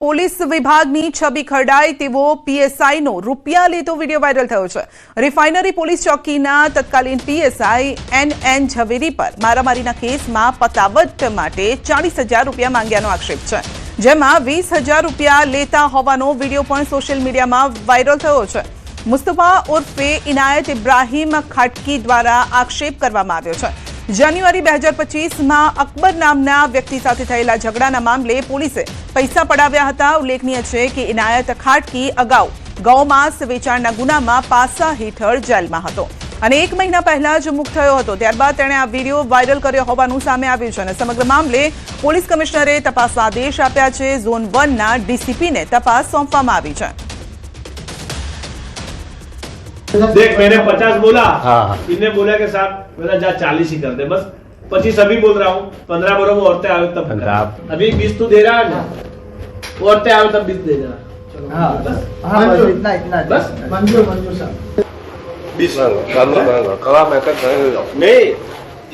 Police વિભાગની છબી ખરડાય તેવો પીએસઆઈનો રૂપિયા લેતો વિડીયો વાયરલ થયો છે। રિફાઇનરી પોલીસ ચોકીના તત્કાલીન પીએસઆઈ એન ઝવેરી પર મારામારીના કેસમાં પતાવટ માટે 40,000 રૂપિયા માંગ્યાનો આક્ષેપ છે, જેમાં 20,000 રૂપિયા લેતા હોવાનો વિડીયો પણ સોશિયલ મીડિયામાં વાયરલ થયો છે। મુસ્તફા ઉર્ફે ઇનાયત ઇબ્રાહીમ ખાટકી દ્વારા આક્ષેપ કરવામાં આવ્યો છે। જાન્યુઆરી 2025માં અકબર નામના વ્યક્તિ સાથે થયેલા ઝઘડાના મામલે પોલીસે પૈસા પડાવ્યા હતા। ઉલ્લેખનીય છે કે ઇનાયત ખાટકી અગાઉ ગૌમાંસ વેચાણના ગુનામાં પાસા હેઠળ જેલમાં હતો અને 1 મહિના પહેલા જ મુક્ત થયો હતો। ત્યારબાદ તેણે આ વિડીયો વાયરલ કર્યો હોવાનું સામે આવ્યું છે અને સમગ્ર મામલે પોલીસ કમિશનરે તપાસના આદેશ આપ્યા છે। ઝોન 1ના ડીસીપીને તપાસ સોંપવામાં આવી છે। देख मैंने 50 बोला, इनने बोला कि साहब मेरा जा 40 ही कर दे, बस 25 अभी बोल रहा हूँ, 15 बोलो वो औरतें आवे तब अभी 20 तो दे रहा है ना, वो औरतें आवे तब 20 दे देना। हाँ बस इतना बस मंजूर साहब 20 कवा मैं कर नहीं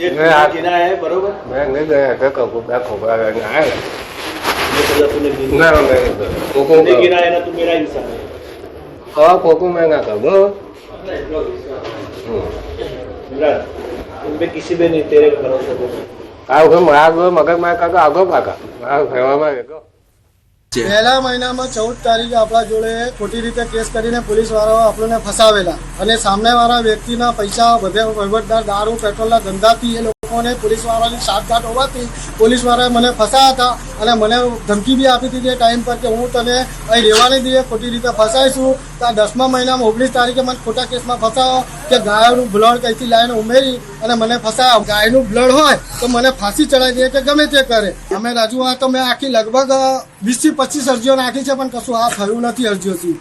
ये गिना है बरोबर, मैं नहीं गया क्या को बैक हो गया है ये सजा तूने गिनी नहीं गिना है ना, तू मेरा इंसान है। कवा को मैं ना कर दो उनपे किसी पे नहीं, तेरे पे भरोसा करो। आगो मगर मैं काका आगो काका फेવામાં ગયો। પહેલા મહિનામાં 14 તારીખે આપણા જોડે ખોટી રીતે કેસ કરીને પોલીસ વાળાઓ આપણને ફસાવેલા અને સામેવાળા વ્યક્તિના પૈસા બધે વહીવટદાર દારૂ પેટ્રોલના ધંધાથી એ લોકોને પોલીસ વાળાની સાઠગાંઠ હોવાથી પોલીસ વાળાએ મને ફસાયા હતા અને મને ધમકી બી આપી હતી ટાઈમ પર કે હું તને અહીં રહેવા નહીં દઈએ, ખોટી રીતે ફસાઈશું। તો 10મા મહિનામાં 19 તારીખે મને ખોટા કેસમાં ફસાયો કે ગાયનું બ્લડ કઈથી લાવીને ઉમેરી અને મને ફસાયા। ગાયનું બ્લડ હોય તો મને ફાંસી ચડાવી દે કે ગમે તે કરે। અમે રજૂઆત તો મેં આખી લગભગ 20 થી 25 અરજીઓ નાખી છે પણ કશું આ થયું નથી અરજીઓથી।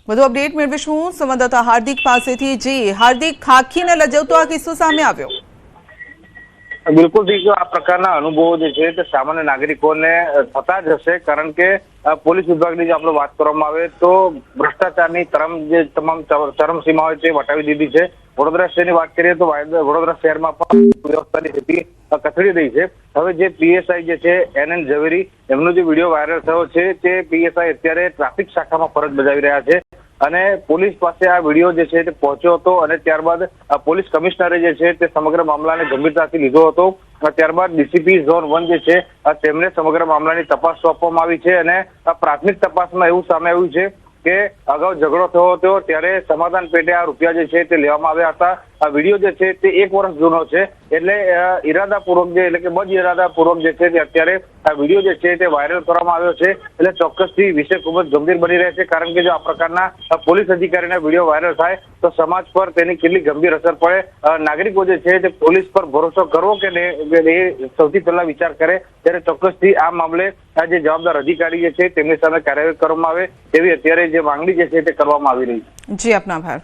વધુ અપડેટ મેળવીશું સંવાદદાતા હાર્દિક પાસેથી। જી હાર્દિક, ખાખીને લજવતો આ કિસ્સો સામે આવ્યો। બિલકુલ ઠીક, આ પ્રકારના અનુભવો જે છે તે સામાન્ય નાગરિકોને થતા જ હશે, કારણ કે પોલીસ વિભાગની જો આપણે વાત કરવામાં આવે તો ભ્રષ્ટાચારની તમામ ચરમસીમા હોય તે વટાવી દીધી છે। વડોદરા શહેરની વાત કરીએ તો વડોદરા શહેરમાં પણ વ્યવસ્થાની સ્થિતિ કથળી રહી છે। હવે જે પીએસઆઈ જે છે એન ઝવેરી, એમનો જે વિડીયો વાયરલ થયો છે તે પીએસઆઈ અત્યારે ટ્રાફિક શાખામાં ફરજ બજાવી રહ્યા છે અને પોલીસ પાસે આ વિડીયો જે છે તે પહોંચ્યો હતો અને ત્યારબાદ પોલીસ કમિશનરે જે છે તે સમગ્ર મામલાને ગંભીરતાથી લીધો હતો। ત્યારબાદ ડીસીપી ઝોન 1 જે છે તેમને સમગ્ર મામલાની તપાસ સોંપવામાં આવી છે અને પ્રાથમિક તપાસમાં એવું સામે આવ્યું છે કે અગાઉ ઝઘડો થયો હતો ત્યારે સમાધાન પેટે આ રૂપિયા જે છે તે લેવામાં આવ્યા હતા। આ વિડીયો જે છે તે 1 વર્ષ જૂનો છે, એટલે ઈરાદાપૂર્વક એટલે કે બદ ઈરાદાપૂર્વક જે છે તે અત્યારે આ વિડીયો જે છે તે વાયરલ કરવામાં આવ્યો છે। એટલે ચોક્કસથી વિષય ખૂબ જ ગંભીર બની રહે છે, કારણ કે જો આ પ્રકારના પોલીસ અધિકારીના વિડીયો વાયરલ થાય તો સમાજ પર તેની કેટલી ગંભીર અસર પડે। નાગરિકો જે છે તે પોલીસ પર ભરોસો કરવો કે નહીં એ સૌથી પહેલા વિચાર કરે, ત્યારે ચોક્કસથી આ મામલે આ જે જવાબદાર અધિકારી જે છે તેમની સામે કાર્યવાહી કરવામાં આવે તેવી અત્યારે જે માંગણી જે છે તે કરવામાં આવી રહી છે। જી આપનો આભાર।